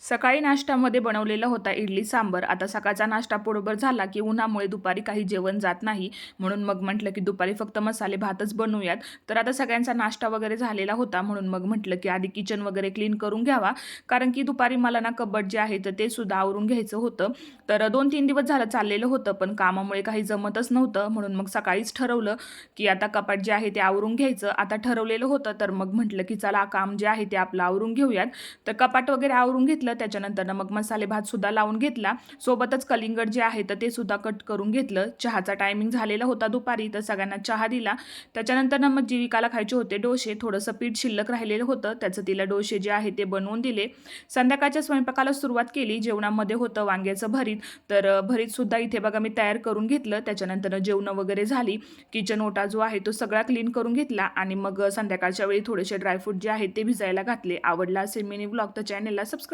सकाळी नाश्त्यामध्ये बनवलेला होता इडली सांबर. आता सकाळचा नाश्ता पोटभर झाला की उन्हामुळे दुपारी काही जेवण जात नाही. म्हणून मग म्हटलं की दुपारी फक्त मसाले भातच बनवूयात. तर आता सगळ्यांचा नाश्ता वगैरे झालेला होता, म्हणून मग म्हटलं की आधी किचन वगैरे क्लीन करून घ्यावा. कारण की दुपारी मला ना कबड जे आहे तर ते सुद्धा आवरून घ्यायचं होतं. तर 2-3 दिवस झालं चाललेलं होतं, पण कामामुळे काही जमतच नव्हतं. म्हणून मग सकाळीच ठरवलं की आता कपाट जे आहे ते आवरून घ्यायचं. आता ठरवलेलं होतं, तर मग म्हटलं की चला काम जे आहे ते आपलं आवरून घेऊयात. तर कपाट वगैरे आवरून घेतलं. त्याच्यानंतर मग मसाले भात सुद्धा लावून घेतला. सोबतच कलिंगड जे आहे तर ते सुद्धा कट करून घेतलं. चहाचा टायमिंग झालेला होता दुपारी, तर सगळ्यांना चहा दिला. त्याच्यानंतर मग जीविकाला खायचे होते डोसे. थोडंसं पीठ शिल्लक राहिलेलं होतं, त्याचं तिला डोसे जे आहे ते बनवून दिले. संध्याकाळच्या स्वयंपाकाला सुरुवात केली. जेवणामध्ये होतं वांग्याचं भरीत. तर भरीत सुद्धा इथे बघा मी तयार करून घेतलं. त्याच्यानंतर जेवणं वगैरे झाली. किचन ओटा जो आहे तो सगळा क्लीन करून घेतला आणि मग संध्याकाळच्या वेळी थोडेसे ड्रायफ्रूट जे आहेत ते भिजायला घातले. आवडला असेल मिनी ब्लॉग तर चॅनलला सबस्क्राईब